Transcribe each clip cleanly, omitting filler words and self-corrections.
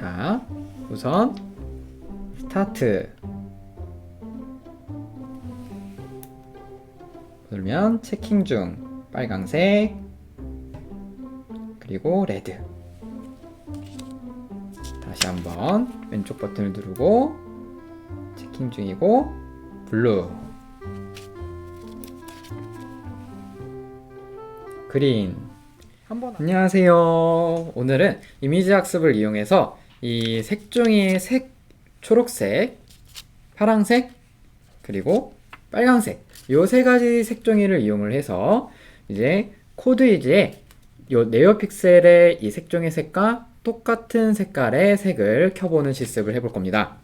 자, 우선 스타트 누르면 체킹 중 빨강색 그리고 레드. 다시 한번 왼쪽 버튼을 누르고 체킹 중이고 블루, 그린. 안녕하세요. 오늘은 이미지 학습을 이용해서 이 색종이의 초록색, 파랑색, 그리고 빨강색 요 세 가지 색종이를 이용을 해서 이제 코드이지에 요 네오 픽셀의 이 색종이 색과 똑같은 색깔의 색을 켜보는 실습을 해볼 겁니다.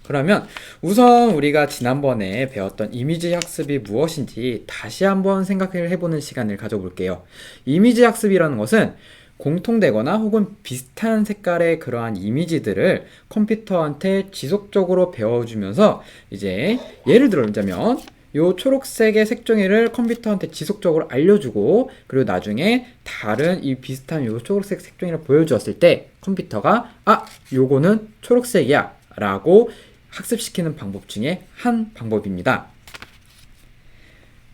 그러면 우선 우리가 지난번에 배웠던 이미지 학습이 무엇인지 다시 한번 생각을 해보는 시간을 가져볼게요. 이미지 학습이라는 것은 공통되거나 혹은 비슷한 색깔의 그러한 이미지들을 컴퓨터한테 지속적으로 배워주면서 이제 예를 들자면 요 초록색의 색종이를 컴퓨터한테 지속적으로 알려주고 그리고 나중에 다른 이 비슷한 요 초록색 색종이를 보여주었을 때 컴퓨터가 요거는 초록색이야 라고 학습시키는 방법 중에 한 방법입니다.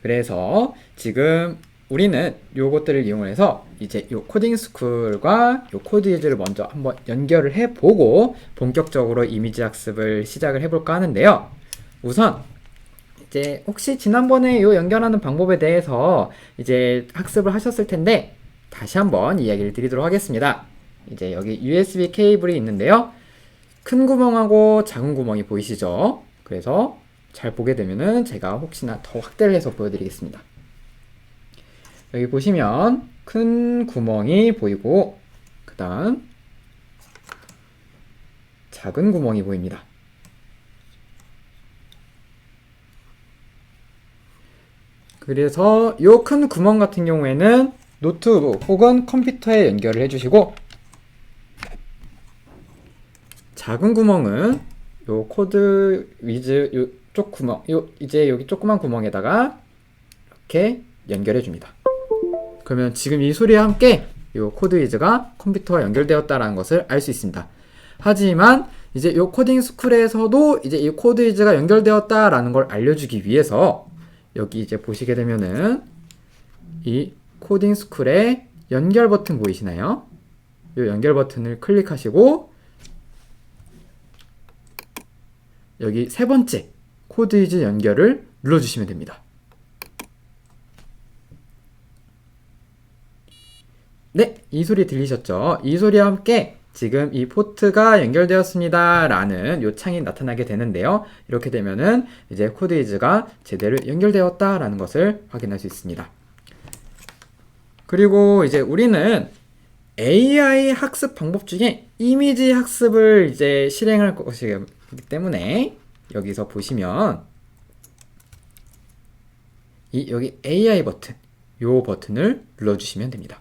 그래서 지금 우리는 요것들을 이용해서 이제 요 코딩 스쿨과 요 코드이즈를 먼저 한번 연결을 해보고 본격적으로 이미지 학습을 시작을 해볼까 하는데요. 우선 이제 혹시 지난번에 요 연결하는 방법에 대해서 이제 학습을 하셨을 텐데 다시 한번 이야기를 드리도록 하겠습니다. 이제 여기 USB 케이블이 있는데요. 큰 구멍하고 작은 구멍이 보이시죠? 그래서 잘 보게 되면은 제가 혹시나 더 확대를 해서 보여드리겠습니다. 여기 보시면 큰 구멍이 보이고 그 다음 작은 구멍이 보입니다. 그래서 이 큰 구멍 같은 경우에는 노트북 혹은 컴퓨터에 연결을 해주시고 작은 구멍은 요 코드 위즈 요쪽 구멍 이제 여기 조그만 구멍에다가 이렇게 연결해 줍니다. 그러면 지금 이 소리와 함께 요 코드 위즈가 컴퓨터와 연결되었다라는 것을 알 수 있습니다. 하지만 이제 요 코딩 스쿨에서도 이제 이 코드 위즈가 연결되었다라는 걸 알려주기 위해서 여기 이제 보시게 되면은 이 코딩 스쿨의 연결 버튼 보이시나요? 이 연결 버튼을 클릭하시고 여기 세 번째 코드이즈 연결을 눌러주시면 됩니다. 네, 이 소리 들리셨죠? 이 소리와 함께 지금 이 포트가 연결되었습니다 라는 요 창이 나타나게 되는데요. 이렇게 되면은 이제 코드이즈가 제대로 연결되었다 라는 것을 확인할 수 있습니다. 그리고 이제 우리는 AI 학습 방법 중에 이미지 학습을 이제 실행할 것이기 때문에 여기서 보시면 여기 AI 버튼 요 버튼을 눌러주시면 됩니다.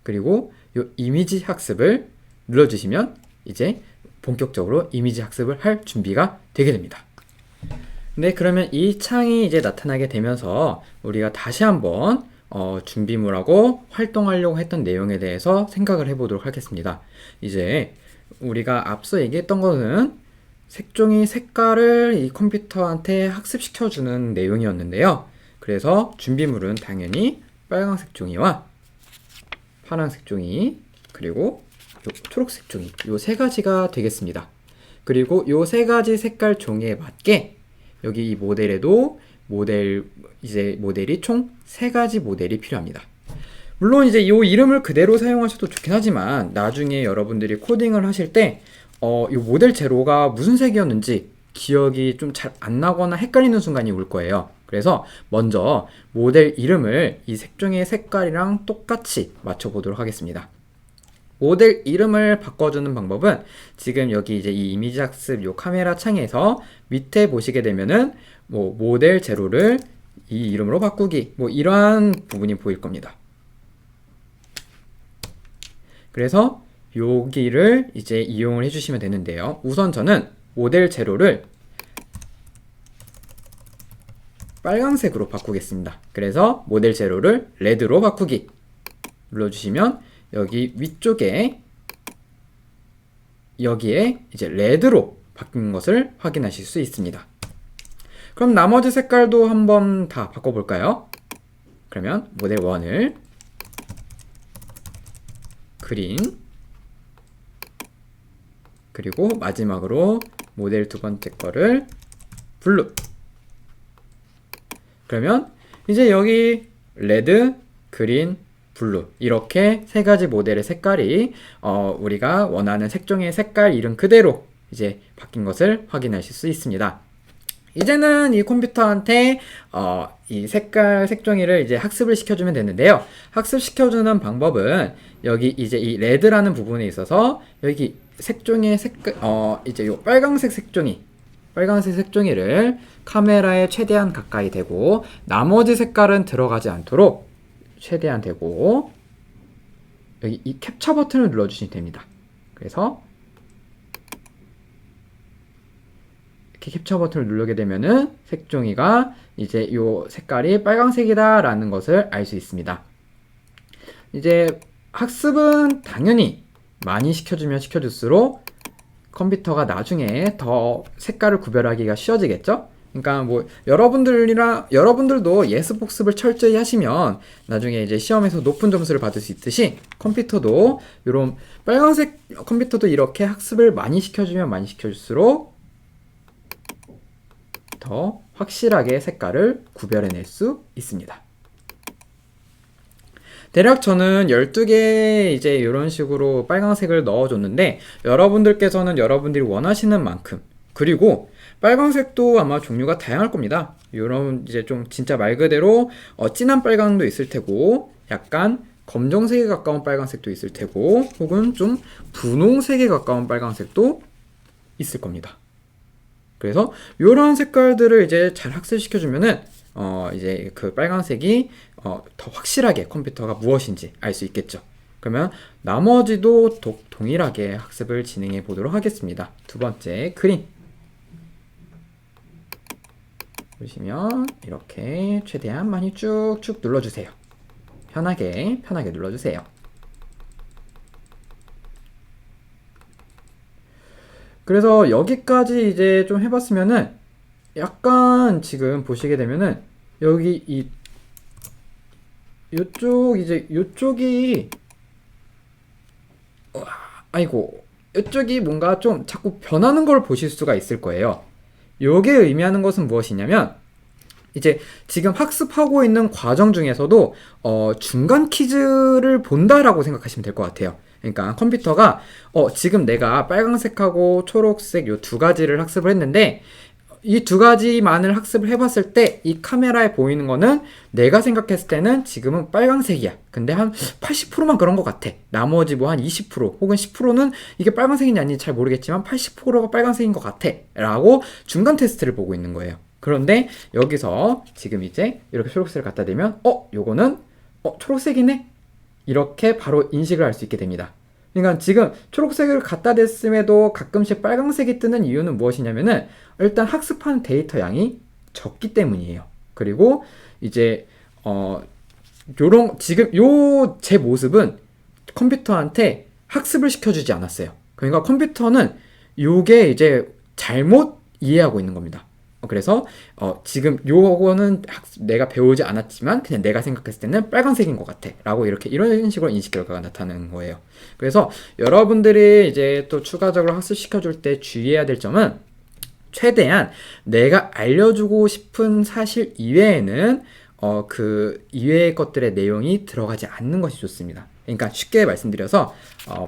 그리고 요 이미지 학습을 눌러주시면 이제 본격적으로 이미지 학습을 할 준비가 되게 됩니다. 네, 그러면 이 창이 이제 나타나게 되면서 우리가 다시 한번 준비물하고 활동하려고 했던 내용에 대해서 생각을 해보도록 하겠습니다. 이제 우리가 앞서 얘기했던 것은 색종이 색깔을 이 컴퓨터한테 학습시켜주는 내용이었는데요. 그래서 준비물은 당연히 빨간색 종이와 파란색 종이 그리고 초록색 종이 요 세 가지가 되겠습니다. 그리고 요 세 가지 색깔 종이에 맞게 여기 이 모델에도 모델이 총 3가지 모델이 필요합니다. 물론 이제 이 이름을 그대로 사용하셔도 좋긴 하지만 나중에 여러분들이 코딩을 하실 때 이 모델 제로가 무슨 색이었는지 기억이 좀 잘 안 나거나 헷갈리는 순간이 올 거예요. 그래서 먼저 모델 이름을 이 색종이의 색깔이랑 똑같이 맞춰보도록 하겠습니다. 모델 이름을 바꿔주는 방법은 지금 여기 이제 이 이미지 학습 요 카메라 창에서 밑에 보시게 되면은 모델 제로를 이 이름으로 바꾸기 이러한 부분이 보일 겁니다. 그래서 여기를 이제 이용을 해주시면 되는데요. 우선 저는 모델 제로를 빨강색으로 바꾸겠습니다. 그래서 모델 제로를 레드로 바꾸기 눌러주시면 여기 위쪽에 여기에 이제 레드로 바뀐 것을 확인하실 수 있습니다. 그럼 나머지 색깔도 한번 다 바꿔볼까요? 그러면 모델 1을 그린, 그리고 마지막으로 모델 두 번째 거를 블루. 그러면 이제 여기 레드, 그린, 블루 이렇게 세 가지 모델의 색깔이 우리가 원하는 색종이의 색깔 이름 그대로 이제 바뀐 것을 확인하실 수 있습니다. 이제는 이 컴퓨터한테 이 색깔 색종이를 이제 학습을 시켜주면 되는데요. 학습시켜주는 방법은 여기 이제 이 레드라는 부분에 있어서 여기 색종이의 색깔 이제 요 빨강색 색종이를 카메라에 최대한 가까이 대고 나머지 색깔은 들어가지 않도록 최대한 대고 여기 이 캡처 버튼을 눌러주시면 됩니다. 그래서 이렇게 캡처 버튼을 누르게 되면은 색종이가 이제 요 색깔이 빨강색이다 라는 것을 알 수 있습니다. 이제 학습은 당연히 많이 시켜주면 시켜줄수록 컴퓨터가 나중에 더 색깔을 구별하기가 쉬워지겠죠? 그러니까 뭐 여러분들도 예습 복습을 철저히 하시면 나중에 이제 시험에서 높은 점수를 받을 수 있듯이 컴퓨터도 이런 빨간색 컴퓨터도 이렇게 학습을 많이 시켜주면 많이 시켜줄수록 더 확실하게 색깔을 구별해낼 수 있습니다. 대략 저는 12개 이제 이런 식으로 빨간색을 넣어줬는데 여러분들께서는 여러분들이 원하시는 만큼, 그리고 빨간색도 아마 종류가 다양할 겁니다. 이런 이제 좀 진짜 말 그대로 진한 빨강도 있을 테고 약간 검정색에 가까운 빨간색도 있을 테고 혹은 좀 분홍색에 가까운 빨간색도 있을 겁니다. 그래서 이런 색깔들을 이제 잘 학습시켜주면은 이제 그 빨간색이 더 확실하게 컴퓨터가 무엇인지 알 수 있겠죠. 그러면 나머지도 동일하게 학습을 진행해 보도록 하겠습니다. 두 번째 그린 보시면 이렇게 최대한 많이 쭉쭉 눌러주세요. 편하게 눌러주세요. 그래서 여기까지 이제 좀 해봤으면은 약간 지금 보시게 되면은 여기 요쪽이 이쪽이 뭔가 좀 자꾸 변하는 걸 보실 수가 있을 거예요. 요게 의미하는 것은 무엇이냐면 이제 지금 학습하고 있는 과정 중에서도 중간 퀴즈를 본다라고 생각하시면 될 것 같아요. 그러니까 컴퓨터가 지금 내가 빨간색하고 초록색 요 두 가지를 학습을 했는데 이 두 가지만을 학습을 해봤을 때 이 카메라에 보이는 거는 내가 생각했을 때는 지금은 빨간색이야. 근데 한 80%만 그런 것 같아. 나머지 뭐 한 20% 혹은 10%는 이게 빨간색인지 아닌지 잘 모르겠지만 80%가 빨간색인 것 같아 라고 중간 테스트를 보고 있는 거예요. 그런데 여기서 지금 이제 이렇게 초록색을 갖다 대면 요거는 초록색이네 이렇게 바로 인식을 할 수 있게 됩니다. 그러니까 지금 초록색을 갖다 댔음에도 가끔씩 빨간색이 뜨는 이유는 무엇이냐면은 일단 학습한 데이터 양이 적기 때문이에요. 그리고 이제 지금 제 모습은 컴퓨터한테 학습을 시켜주지 않았어요. 그러니까 컴퓨터는 요게 이제 잘못 이해하고 있는 겁니다. 그래서 지금 요거는 내가 배우지 않았지만 그냥 내가 생각했을 때는 빨간색인 것 같아 라고 이런 식으로 인식 결과가 나타나는 거예요. 그래서 여러분들이 이제 또 추가적으로 학습시켜 줄 때 주의해야 될 점은 최대한 내가 알려주고 싶은 사실 이외에는 그 이외의 것들의 내용이 들어가지 않는 것이 좋습니다. 그러니까 쉽게 말씀드려서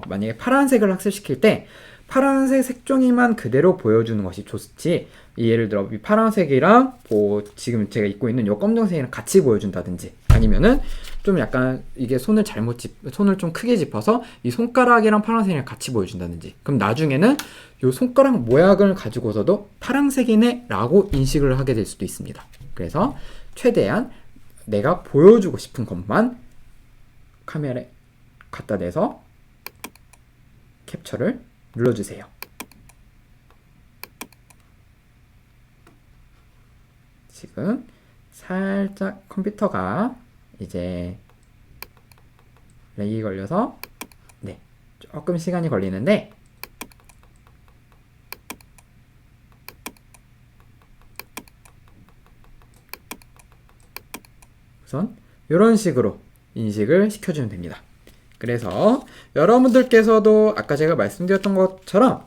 만약에 파란색을 학습시킬 때 파란색 색종이만 그대로 보여주는 것이 좋지, 예를 들어 이 파란색이랑 뭐 지금 제가 입고 있는 이 검정색이랑 같이 보여준다든지 아니면은 좀 약간 이게 손을 좀 크게 짚어서 이 손가락이랑 파란색이랑 같이 보여준다든지, 그럼 나중에는 이 손가락 모양을 가지고서도 파란색이네 라고 인식을 하게 될 수도 있습니다. 그래서 최대한 내가 보여주고 싶은 것만 카메라에 갖다 대서 캡처를 눌러주세요. 지금 살짝 컴퓨터가 이제 렉이 걸려서 조금 시간이 걸리는데 이런 식으로 인식을 시켜주면 됩니다. 그래서 여러분들께서도 아까 제가 말씀드렸던 것처럼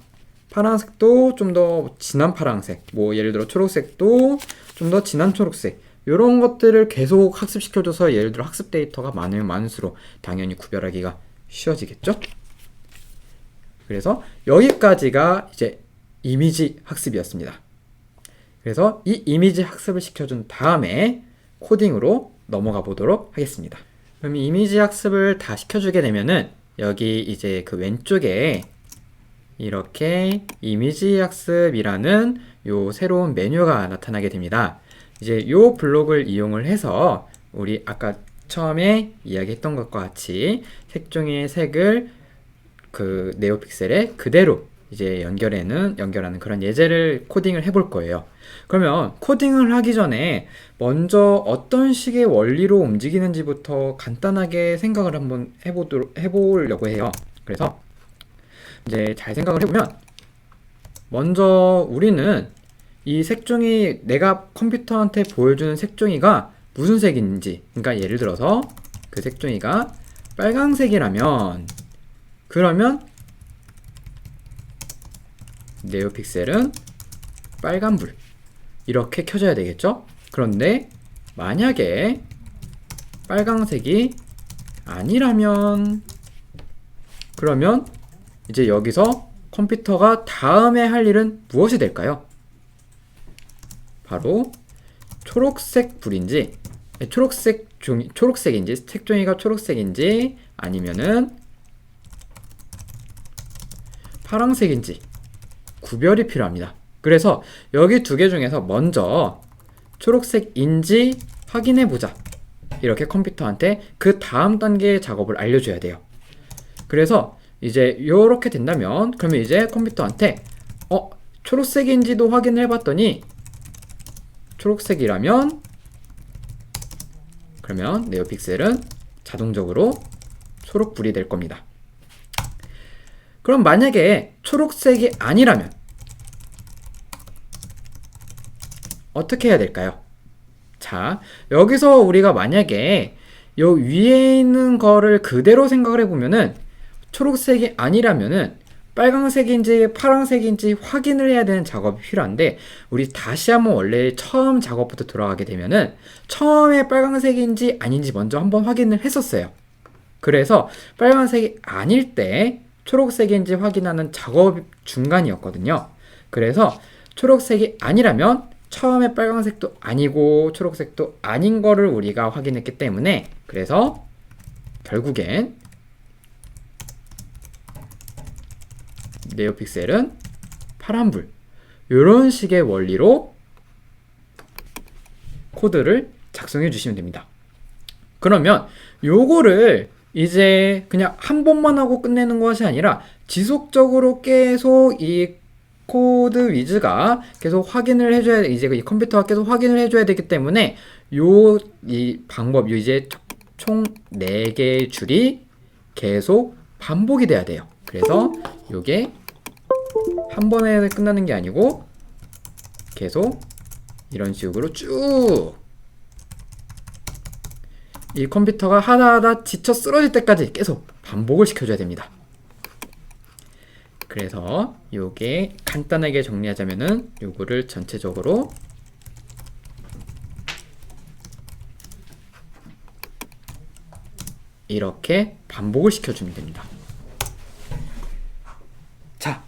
파란색도 좀 더 진한 파란색, 뭐 예를 들어 초록색도 좀 더 진한 초록색, 이런 것들을 계속 학습시켜줘서 예를 들어 학습 데이터가 많으면 많을수록 당연히 구별하기가 쉬워지겠죠? 그래서 여기까지가 이제 이미지 학습이었습니다. 그래서 이 이미지 학습을 시켜준 다음에 코딩으로 넘어가 보도록 하겠습니다. 그럼 이미지 학습을 다 시켜주게 되면은 여기 이제 그 왼쪽에 이렇게 이미지 학습이라는 요 새로운 메뉴가 나타나게 됩니다. 이제 요 블록을 이용을 해서 우리 아까 처음에 이야기했던 것과 같이 색종이의 색을 그 네오픽셀에 그대로 이제 연결하는 그런 예제를 코딩을 해볼 거예요. 그러면 코딩을 하기 전에 먼저 어떤 식의 원리로 움직이는지부터 간단하게 생각을 한번 해보려고 해요. 그래서 이제 잘 생각을 해보면 먼저 우리는 이 색종이, 내가 컴퓨터한테 보여주는 색종이가 무슨 색인지, 그러니까 예를 들어서 그 색종이가 빨강색이라면 그러면 네오픽셀은 빨간불 이렇게 켜져야 되겠죠? 그런데 만약에 빨강색이 아니라면 그러면 이제 여기서 컴퓨터가 다음에 할 일은 무엇이 될까요? 바로 초록색 불인지, 초록색인지, 색종이가 초록색인지 아니면은 파란색인지 구별이 필요합니다. 그래서 여기 두 개 중에서 먼저 초록색인지 확인해 보자. 이렇게 컴퓨터한테 그 다음 단계의 작업을 알려줘야 돼요. 그래서 이제 이렇게 된다면 그러면 이제 컴퓨터한테 초록색인지도 확인을 해봤더니 초록색이라면 그러면 네오픽셀은 자동적으로 초록불이 될 겁니다. 그럼 만약에 초록색이 아니라면 어떻게 해야 될까요? 자, 여기서 우리가 만약에 요 위에 있는 거를 그대로 생각을 해보면은 초록색이 아니라면은 빨강색인지 파란색인지 확인을 해야 되는 작업이 필요한데 우리 다시 한번 원래 처음 작업부터 돌아가게 되면은 처음에 빨강색인지 아닌지 먼저 한번 확인을 했었어요. 그래서 빨간색이 아닐 때 초록색인지 확인하는 작업 중간이었거든요. 그래서 초록색이 아니라면 처음에 빨간색도 아니고 초록색도 아닌 거를 우리가 확인했기 때문에 그래서 결국엔 네오픽셀은 파란불 이런 식의 원리로 코드를 작성해 주시면 됩니다. 그러면 요거를 이제 그냥 한 번만 하고 끝내는 것이 아니라 지속적으로 계속 이 코드 위즈가 계속 확인을 해줘야 돼. 이제 이 컴퓨터가 계속 확인을 해줘야 되기 때문에 이 방법, 이제 총 4개의 줄이 계속 반복이 돼야 돼요. 그래서 요게 한 번에 끝나는 게 아니고 계속 이런 식으로 쭉 이 컴퓨터가 하다 지쳐 쓰러질 때까지 계속 반복을 시켜줘야 됩니다. 그래서 요게 간단하게 정리하자면은 요거를 전체적으로 이렇게 반복을 시켜주면 됩니다. 자,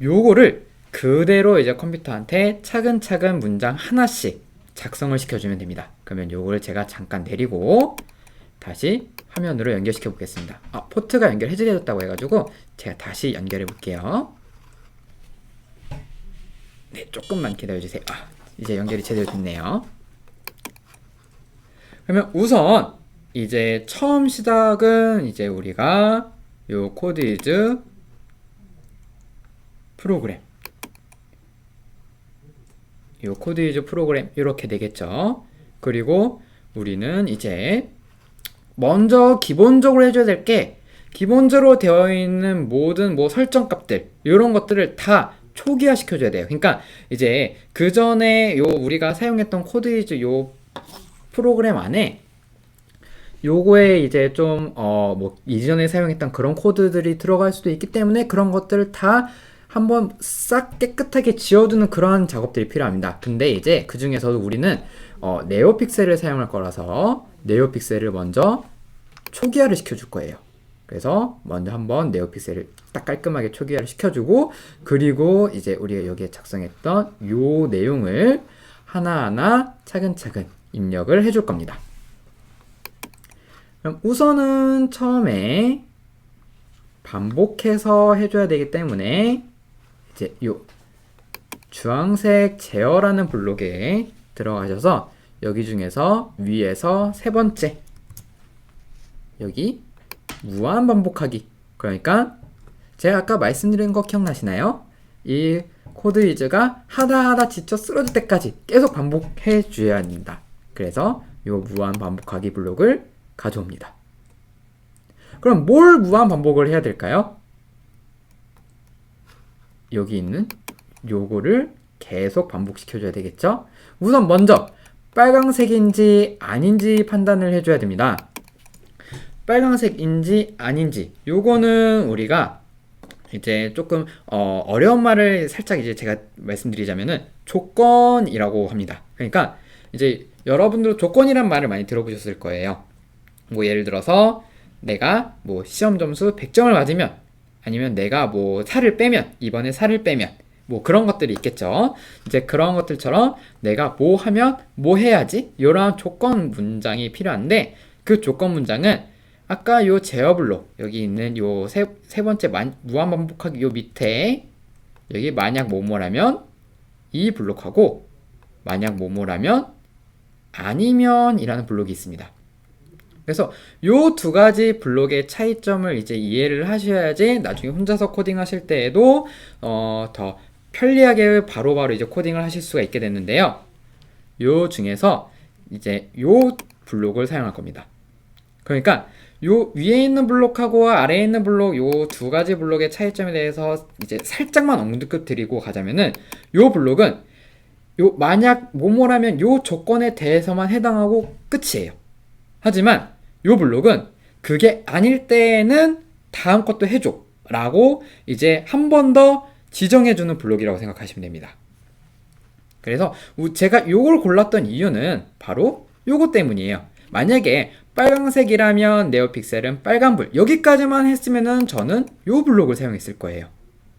요거를 그대로 이제 컴퓨터한테 차근차근 문장 하나씩 작성을 시켜주면 됩니다. 그러면 요거를 제가 잠깐 내리고 다시 화면으로 연결시켜 보겠습니다. 포트가 연결해지겠다고 해가지고 제가 다시 연결해 볼게요. 네, 조금만 기다려주세요. 이제 연결이 제대로 됐네요. 그러면 우선 이제 처음 시작은 이제 우리가 요 코드이즈 프로그램 이렇게 되겠죠. 그리고 우리는 이제 먼저 기본적으로 해줘야 될 게 기본적으로 되어 있는 모든 설정 값들 이런 것들을 다 초기화 시켜줘야 돼요. 그러니까 이제 그 전에 우리가 사용했던 코드이즈 요 프로그램 안에 요거에 이제 좀 뭐 이전에 사용했던 그런 코드들이 들어갈 수도 있기 때문에 그런 것들을 다 한번 싹 깨끗하게 지워두는 그러한 작업들이 필요합니다. 근데 이제 그 중에서도 우리는 네오픽셀을 사용할 거라서 네오픽셀을 먼저 초기화를 시켜줄 거예요. 그래서 먼저 한번 네오픽셀을 딱 깔끔하게 초기화를 시켜주고, 그리고 이제 우리가 여기에 작성했던 요 내용을 하나하나 차근차근 입력을 해줄 겁니다. 그럼 우선은 처음에 반복해서 해줘야 되기 때문에 이제 요 주황색 제어라는 블록에 들어가셔서 여기 중에서 위에서 세 번째 여기 무한 반복하기, 그러니까 제가 아까 말씀드린 거 기억나시나요? 이 코드 이즈가 하다 지쳐 쓰러질 때까지 계속 반복해 줘야 합니다. 그래서 요 무한 반복하기 블록을 가져옵니다. 그럼 뭘 무한 반복을 해야 될까요? 여기 있는 요거를 계속 반복시켜줘야 되겠죠? 우선 먼저 빨강색인지 아닌지 판단을 해줘야 됩니다. 빨강색인지 아닌지, 요거는 우리가 이제 조금 어려운 말을 살짝 이제 제가 말씀드리자면은 조건이라고 합니다. 그러니까 이제 여러분들 조건이란 말을 많이 들어보셨을 거예요. 뭐 예를 들어서 내가 뭐 시험 점수 100점을 맞으면, 아니면 내가 뭐 살을 빼면, 이번에 살을 빼면, 뭐 그런 것들이 있겠죠. 이제 그런 것들처럼 내가 뭐 하면 뭐 해야지, 이런 조건 문장이 필요한데, 그 조건 문장은 아까 요 제어 블록 여기 있는 요 세 번째 무한 반복하기 요 밑에 여기 만약 뭐뭐라면 이 블록하고 만약 뭐뭐라면 아니면 이라는 블록이 있습니다. 그래서 요 두 가지 블록의 차이점을 이제 이해를 하셔야지 나중에 혼자서 코딩 하실 때에도 더 편리하게 바로바로 이제 코딩을 하실 수가 있게 됐는데요. 요 중에서 이제 요 블록을 사용할 겁니다. 그러니까 요 위에 있는 블록하고 아래에 있는 블록, 요 두 가지 블록의 차이점에 대해서 이제 살짝만 언급 드리고 가자면은, 요 블록은 요 만약 뭐뭐라면 요 조건에 대해서만 해당하고 끝이에요. 하지만 요 블록은 그게 아닐 때에는 다음 것도 해줘 라고 이제 한 번 더 지정해주는 블록이라고 생각하시면 됩니다. 그래서 제가 요걸 골랐던 이유는 바로 요거 때문이에요. 만약에 빨강색이라면 네오픽셀은 빨간불 여기까지만 했으면은 저는 요 블록을 사용했을 거예요.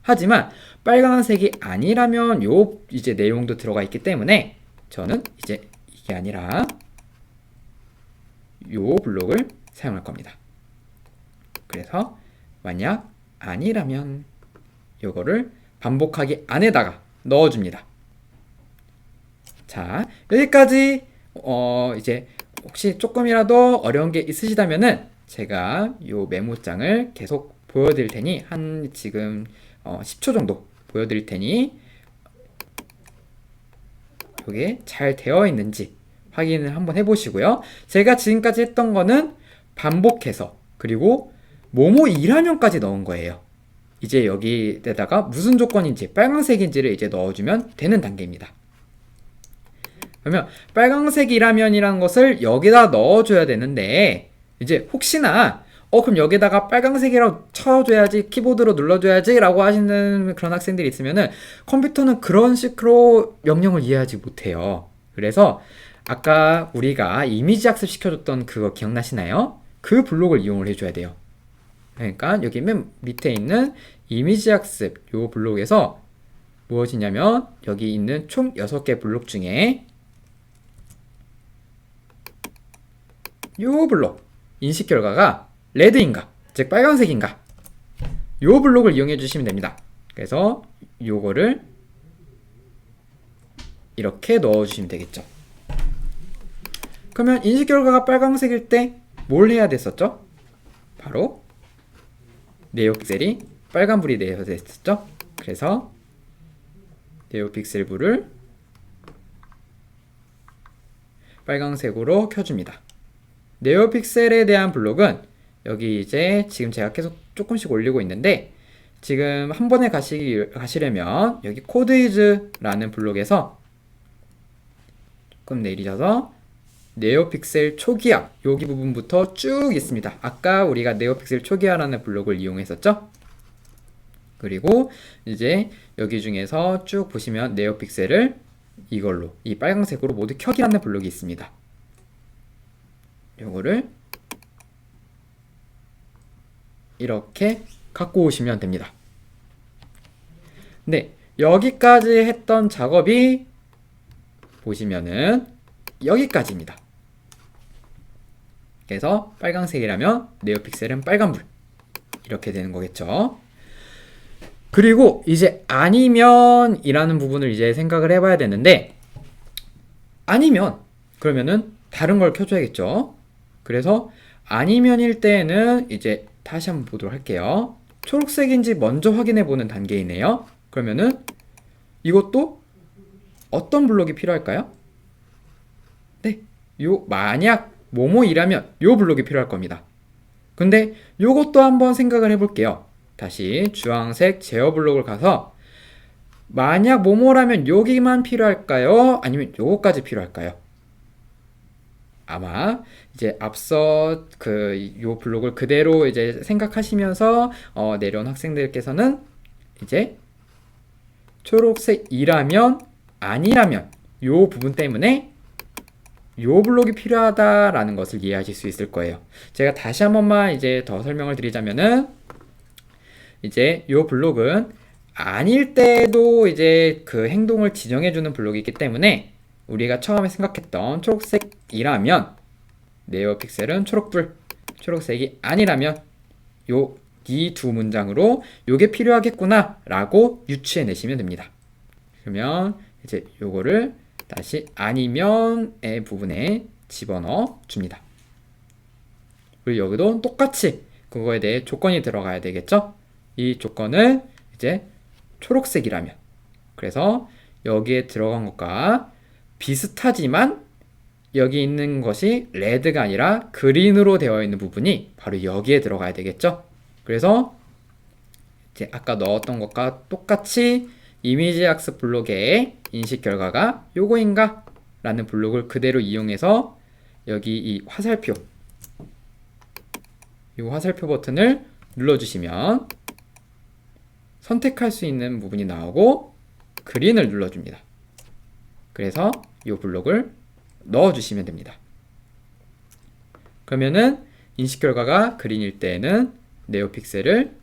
하지만 빨간색이 아니라면 요 이제 내용도 들어가 있기 때문에 저는 이제 이게 아니라 요 블록을 사용할 겁니다. 그래서 만약 아니라면 요거를 반복하기 안에다가 넣어줍니다. 자, 여기까지 이제 혹시 조금이라도 어려운 게 있으시다면은 제가 요 메모장을 계속 보여드릴 테니 한 지금 10초 정도 보여드릴 테니 이게 잘 되어 있는지 확인을 한번 해보시고요. 제가 지금까지 했던 거는 반복해서 그리고 뭐뭐 일하면까지 넣은 거예요. 이제 여기에다가 무슨 조건인지 빨간색인지를 이제 넣어주면 되는 단계입니다. 그러면 빨강색이라면이라는 것을 여기다 넣어줘야 되는데, 이제 혹시나 그럼 여기다가 빨강색이라고 쳐줘야지, 키보드로 눌러줘야지 라고 하시는 그런 학생들이 있으면은 컴퓨터는 그런 식으로 명령을 이해하지 못해요. 그래서 아까 우리가 이미지 학습 시켜줬던 그거 기억나시나요? 그 블록을 이용을 해줘야 돼요. 그러니까 여기 맨 밑에 있는 이미지 학습 요 블록에서 무엇이냐면 여기 있는 총 6개 블록 중에 요 블록 인식 결과가 레드인가, 즉 빨간색인가, 요 블록을 이용해 주시면 됩니다. 그래서 요거를 이렇게 넣어 주시면 되겠죠. 그러면 인식 결과가 빨간색일 때 뭘 해야 됐었죠? 바로 네오픽셀이 빨간불이 되어야 됐었죠. 그래서 네오픽셀 불을 빨간색으로 켜줍니다. 네오픽셀에 대한 블록은 여기 이제 지금 제가 계속 조금씩 올리고 있는데, 지금 한 번에 가시려면 여기 코드이즈라는 블록에서 조금 내리셔서 네오픽셀 초기화 여기 부분부터 쭉 있습니다. 아까 우리가 네오픽셀 초기화라는 블록을 이용했었죠? 그리고 이제 여기 중에서 쭉 보시면 네오픽셀을 이걸로 이 빨간색으로 모두 켜기라는 블록이 있습니다. 요거를 이렇게 갖고 오시면 됩니다. 네, 여기까지 했던 작업이 보시면은 여기까지입니다. 그래서 빨간색이라면 네오픽셀은 빨간불 이렇게 되는 거겠죠. 그리고 이제 아니면 이라는 부분을 이제 생각을 해봐야 되는데, 아니면 그러면은 다른 걸 켜줘야겠죠. 그래서 아니면일 때에는 이제 다시 한번 보도록 할게요. 초록색인지 먼저 확인해 보는 단계이네요. 그러면은 이것도 어떤 블록이 필요할까요? 네, 요 만약 뭐뭐이라면 요 블록이 필요할 겁니다. 근데 요것도 한번 생각을 해볼게요. 다시 주황색 제어 블록을 가서 만약 뭐뭐라면 여기만 필요할까요? 아니면 요거까지 필요할까요? 아마 이제 앞서 요 블록을 그대로 이제 생각하시면서 내려온 학생들께서는 이제 초록색이라면 아니라면 요 부분 때문에 요 블록이 필요하다라는 것을 이해하실 수 있을 거예요. 제가 다시 한 번만 이제 더 설명을 드리자면은 이제 요 블록은 아닐 때도 이제 그 행동을 지정해주는 블록이 있기 때문에 우리가 처음에 생각했던 초록색이라면 네오픽셀은 초록불, 초록색이 아니라면 요 이 두 문장으로 요게 필요하겠구나 라고 유추해 내시면 됩니다. 그러면 이제 요거를 다시 아니면의 부분에 집어넣어 줍니다. 그리고 여기도 똑같이 그거에 대해 조건이 들어가야 되겠죠? 이 조건은 이제 초록색이라면, 그래서 여기에 들어간 것과 비슷하지만 여기 있는 것이 레드가 아니라 그린으로 되어 있는 부분이 바로 여기에 들어가야 되겠죠? 그래서 이제 아까 넣었던 것과 똑같이 이미지 학습 블록의 인식 결과가 요거인가? 라는 블록을 그대로 이용해서 여기 이 화살표, 이 화살표 버튼을 눌러주시면 선택할 수 있는 부분이 나오고 그린을 눌러줍니다. 그래서 이 블록을 넣어주시면 됩니다. 그러면은 인식 결과가 그린일 때에는 네오픽셀을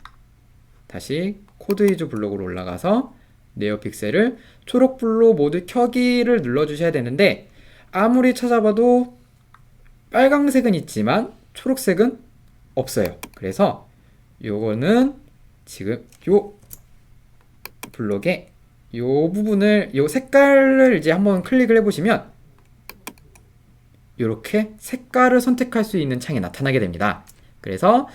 다시 코드 위주 블록으로 올라가서 네오픽셀을 초록불로 모두 켜기를 눌러주셔야 되는데, 아무리 찾아봐도 빨강색은 있지만 초록색은 없어요. 그래서 요거는 지금 요 블록의 요 부분을, 요 색깔을 이제 한번 클릭을 해보시면 이렇게 색깔을 선택할 수 있는 창이 나타나게 됩니다. 그래서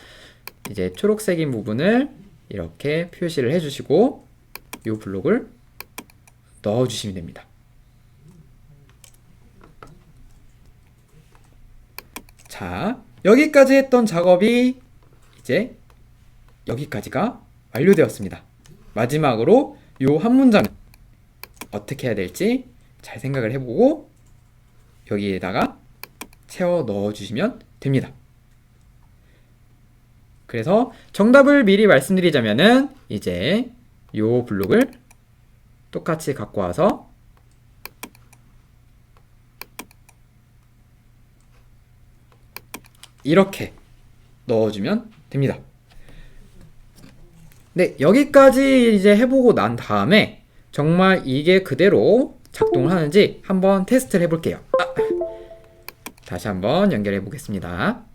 이제 초록색인 부분을 이렇게 표시를 해주시고 이 블록을 넣어주시면 됩니다. 자, 여기까지 했던 작업이 이제 여기까지가 완료되었습니다. 마지막으로 이 한 문장은 어떻게 해야 될지 잘 생각을 해보고 여기에다가 채워 넣어주시면 됩니다. 그래서 정답을 미리 말씀드리자면은 이제 이 블록을 똑같이 갖고 와서 이렇게 넣어주면 됩니다. 네, 여기까지 이제 해보고 난 다음에 정말 이게 그대로 작동을 하는지 한번 테스트를 해볼게요. 다시 한번 연결해 보겠습니다.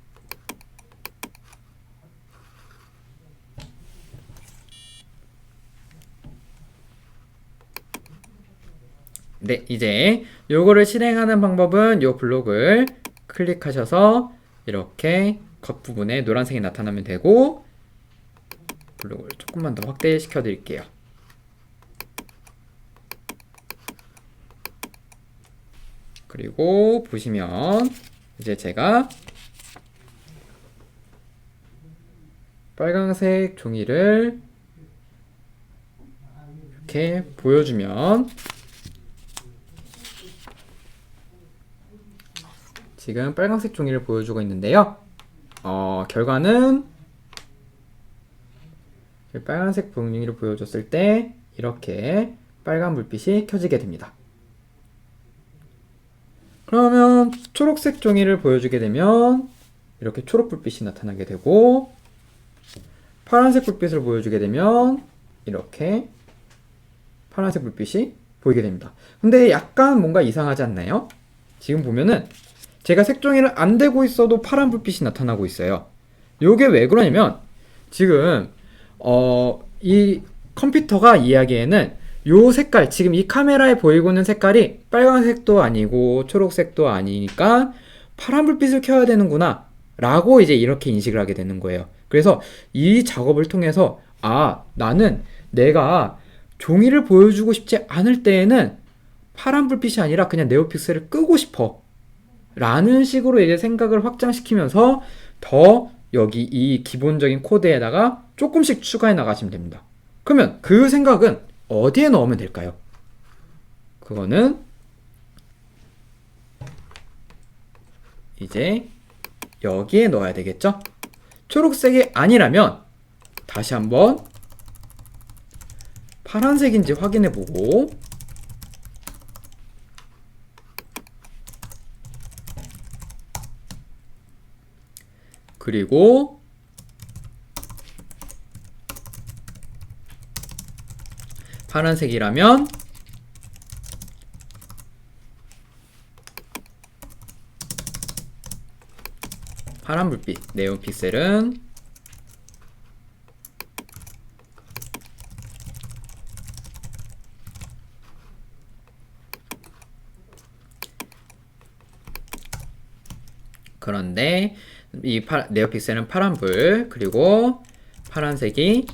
네, 이제 요거를 실행하는 방법은 요 블록을 클릭하셔서 이렇게 겉부분에 노란색이 나타나면 되고, 블록을 조금만 더 확대시켜 드릴게요. 그리고 보시면 이제 제가 빨강색 종이를 이렇게 보여주면 지금 빨간색 종이를 보여주고 있는데요. 결과는 빨간색 종이를 보여줬을 때 이렇게 빨간 불빛이 켜지게 됩니다. 그러면 초록색 종이를 보여주게 되면 이렇게 초록 불빛이 나타나게 되고, 파란색 불빛을 보여주게 되면 이렇게 파란색 불빛이 보이게 됩니다. 근데 약간 뭔가 이상하지 않나요? 지금 보면은 제가 색종이를 안 대고 있어도 파란 불빛이 나타나고 있어요. 요게 왜 그러냐면 지금 이 컴퓨터가 이야기에는 요 색깔, 지금 이 카메라에 보이고 있는 색깔이 빨간색도 아니고 초록색도 아니니까 파란 불빛을 켜야 되는구나 라고 이제 이렇게 인식을 하게 되는 거예요. 그래서 이 작업을 통해서 나는 내가 종이를 보여주고 싶지 않을 때에는 파란 불빛이 아니라 그냥 네오픽셀을 끄고 싶어 라는 식으로 이제 생각을 확장시키면서 더 여기 이 기본적인 코드에다가 조금씩 추가해 나가시면 됩니다. 그러면 그 생각은 어디에 넣으면 될까요? 그거는 이제 여기에 넣어야 되겠죠? 초록색이 아니라면 다시 한번 파란색인지 확인해 보고, 그리고 파란색이라면 파란 불빛, 네온 픽셀은 그런데 이 네오픽셀은 파란불, 그리고 파란색이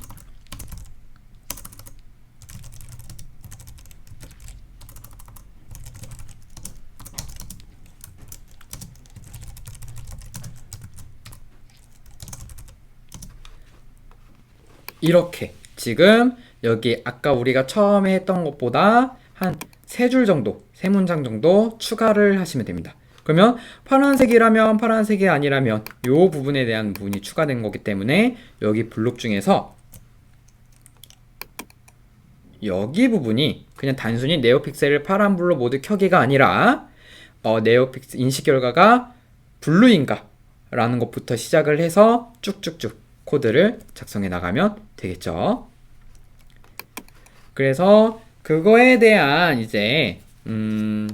이렇게 지금 여기 아까 우리가 처음에 했던 것보다 한 3줄 정도, 3문장 정도 추가를 하시면 됩니다. 그러면 파란색이라면 파란색이 아니라면 이 부분에 대한 부분이 추가된 거기 때문에 여기 블록 중에서 여기 부분이 그냥 단순히 네오픽셀을 파란불로 모두 켜기가 아니라 네오픽셀 인식 결과가 블루인가 라는 것부터 시작을 해서 쭉쭉쭉 코드를 작성해 나가면 되겠죠. 그래서 그거에 대한 이제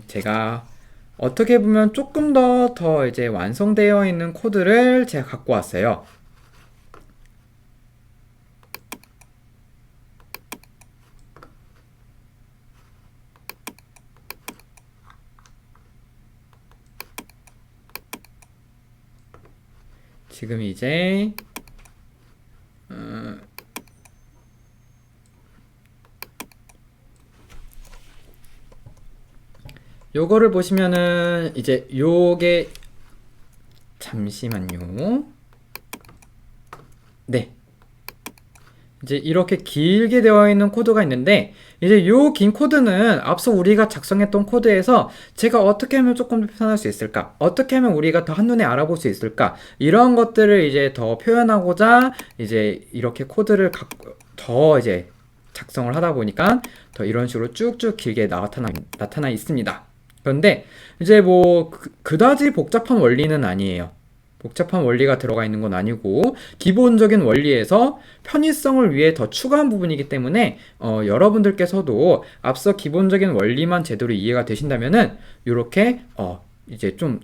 제가 어떻게 보면 조금 더 이제 완성되어 있는 코드를 제가 갖고 왔어요. 지금 이제 요거를 보시면은 이제 요게 잠시만요. 네. 이제 이렇게 길게 되어 있는 코드가 있는데, 이제 요 긴 코드는 앞서 우리가 작성했던 코드에서 제가 어떻게 하면 조금 더 표현할 수 있을까? 어떻게 하면 우리가 더 한눈에 알아볼 수 있을까? 이런 것들을 이제 더 표현하고자 이제 이렇게 코드를 더 이제 작성을 하다 보니까 더 이런 식으로 쭉쭉 길게 나타나 있습니다. 그런데 이제 뭐 그다지 복잡한 원리는 아니에요. 복잡한 원리가 들어가 있는 건 아니고 기본적인 원리에서 편의성을 위해 더 추가한 부분이기 때문에 여러분들께서도 앞서 기본적인 원리만 제대로 이해가 되신다면은 이렇게 이제 좀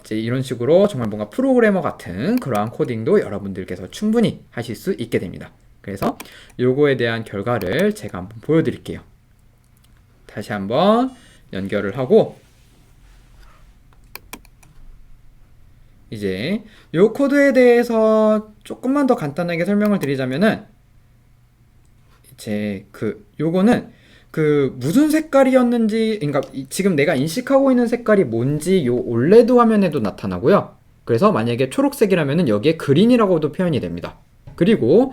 이제 이런 식으로 정말 뭔가 프로그래머 같은 그러한 코딩도 여러분들께서 충분히 하실 수 있게 됩니다. 그래서 요거에 대한 결과를 제가 한번 보여드릴게요. 다시 한번 연결을 하고, 이제 요 코드에 대해서 조금만 더 간단하게 설명을 드리자면은, 이제 요거는 무슨 색깔이었는지, 그러니까 지금 내가 인식하고 있는 색깔이 뭔지 요 올레드 화면에도 나타나고요. 그래서 만약에 초록색이라면은 여기에 그린이라고도 표현이 됩니다. 그리고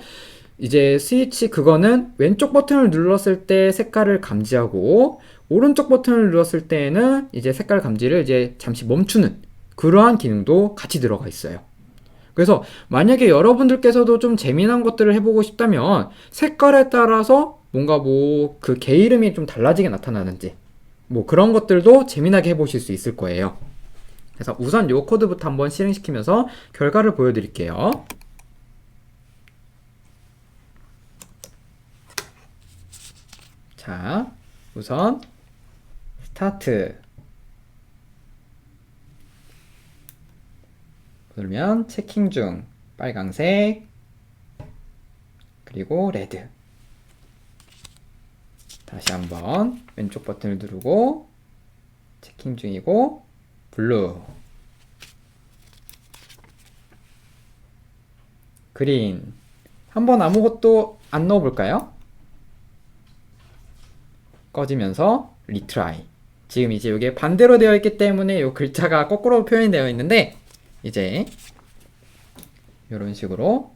이제 스위치 그거는 왼쪽 버튼을 눌렀을 때 색깔을 감지하고 오른쪽 버튼을 눌렀을 때에는 이제 색깔 감지를 이제 잠시 멈추는 그러한 기능도 같이 들어가 있어요. 그래서 만약에 여러분들께서도 좀 재미난 것들을 해보고 싶다면 색깔에 따라서 뭔가 뭐 그 개 이름이 좀 달라지게 나타나는지 뭐 그런 것들도 재미나게 해보실 수 있을 거예요. 그래서 우선 요 코드부터 한번 실행시키면서 결과를 보여드릴게요. 자, 우선 스타트 누르면 체킹 중 빨강색 그리고 레드. 다시 한번 왼쪽 버튼을 누르고 체킹 중이고 블루 그린. 한번 아무것도 안 넣어볼까요? 꺼지면서 리트라이. 지금 이제 이게 반대로 되어 있기 때문에 이 글자가 거꾸로 표현이 되어 있는데 이제 이런 식으로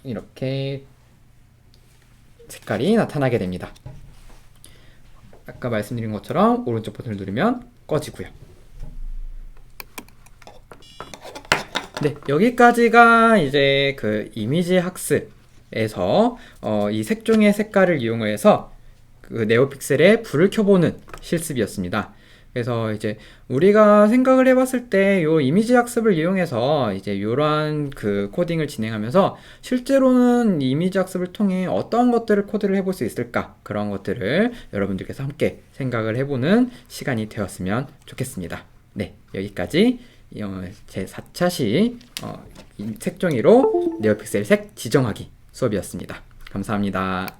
이렇게 색깔이 나타나게 됩니다. 아까 말씀드린 것처럼 오른쪽 버튼을 누르면 꺼지고요. 네, 여기까지가 이제 그 이미지 학습에서 이 색종이의 색깔을 이용해서 그 네오픽셀에 불을 켜보는 실습이었습니다. 그래서 이제 우리가 생각을 해봤을 때 요 이미지 학습을 이용해서 이제 이러한 그 코딩을 진행하면서 실제로는 이미지 학습을 통해 어떤 것들을 코드를 해볼 수 있을까, 그런 것들을 여러분들께서 함께 생각을 해보는 시간이 되었으면 좋겠습니다. 네, 여기까지 제 4차시 색종이로 네오픽셀 색 지정하기 수업이었습니다. 감사합니다.